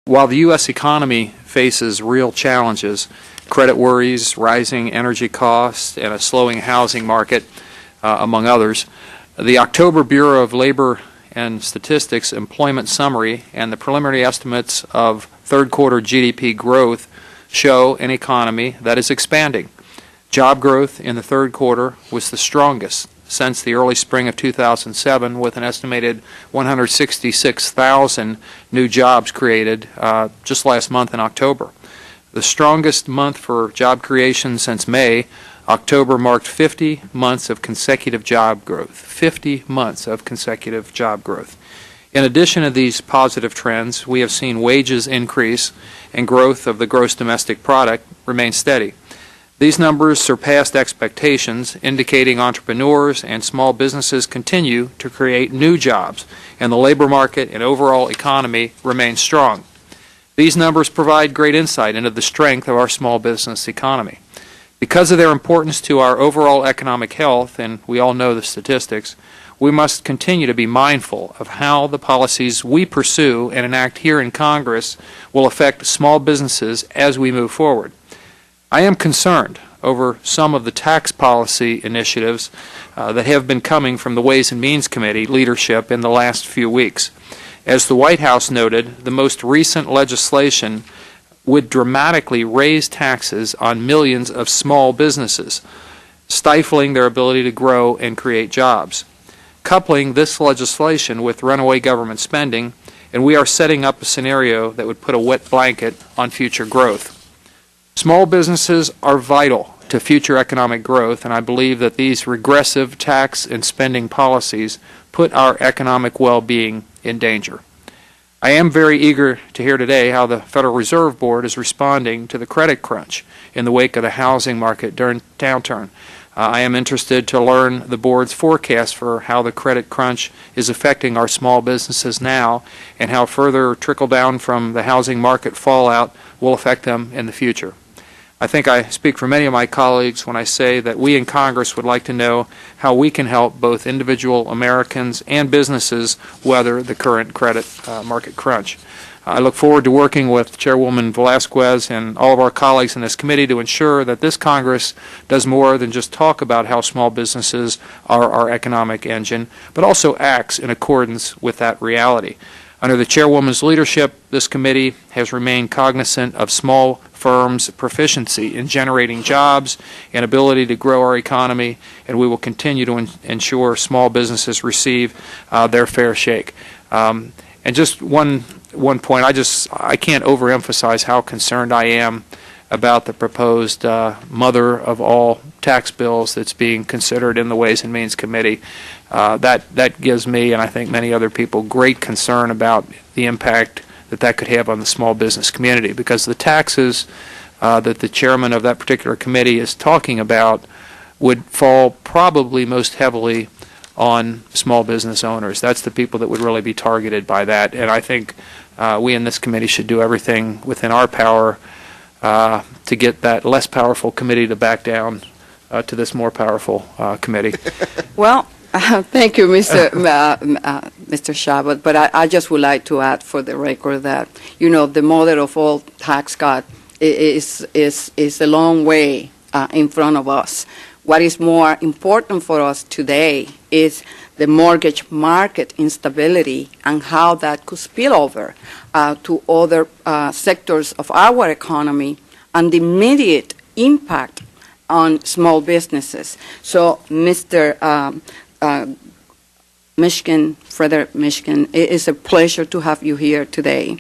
While the U.S. economy faces real challenges, credit worries, rising energy costs, and a slowing housing market, among others, the October Bureau of Labor and Statistics Employment Summary and the preliminary estimates of third quarter GDP growth show an economy that is expanding. Job growth in the third quarter was the strongest since the early spring of 2007, with an estimated 166,000 new jobs created just last month in October. The strongest month for job creation since May, October marked 50 months of consecutive job growth. 50 months of consecutive job growth. In addition to these positive trends, we have seen wages increase and growth of the gross domestic product remain steady. These numbers surpassed expectations, indicating entrepreneurs and small businesses continue to create new jobs, and the labor market and overall economy remain strong. These numbers provide great insight into the strength of our small business economy. Because of their importance to our overall economic health, and we all know the statistics, we must continue to be mindful of how the policies we pursue and enact here in Congress will affect small businesses as we move forward. I am concerned over some of the tax policy initiatives that have been coming from the Ways and Means Committee leadership in the last few weeks. As the White House noted, the most recent legislation would dramatically raise taxes on millions of small businesses, stifling their ability to grow and create jobs. Coupling this legislation with runaway government spending, and we are setting up a scenario that would put a wet blanket on future growth. Small businesses are vital to future economic growth, and I believe that these regressive tax and spending policies put our economic well-being in danger. I am very eager to hear today how the Federal Reserve Board is responding to the credit crunch in the wake of the housing market during downturn. I am interested to learn the board's forecast for how the credit crunch is affecting our small businesses now and how further trickle down from the housing market fallout will affect them in the future. I think I speak for many of my colleagues when I say that we in Congress would like to know how we can help both individual Americans and businesses weather the current credit market crunch. I look forward to working with Chairwoman Velasquez and all of our colleagues in this committee to ensure that this Congress does more than just talk about how small businesses are our economic engine, but also acts in accordance with that reality. Under the Chairwoman's leadership, this committee has remained cognizant of small firms' proficiency in generating jobs and ability to grow our economy, and we will continue to ensure small businesses receive their fair shake. And just one point, I can't overemphasize how concerned I am about the proposed mother of all tax bills that's being considered in the Ways and Means Committee. That gives me, and I think many other people, great concern about the impact that could have on the small business community, because the taxes that the chairman of that particular committee is talking about would fall probably most heavily on small business owners. That's the people that would really be targeted by that, and I think we in this committee should do everything within our power to get that less powerful committee to back down to this more powerful committee. Well, thank you, Mr. Chabot, but I just would like to add for the record that, the mother of all tax cut is a long way in front of us. What is more important for us today is the mortgage market instability and how that could spill over to other sectors of our economy and the immediate impact on small businesses. So, Mr. Frederick Mishkin, it is a pleasure to have you here today.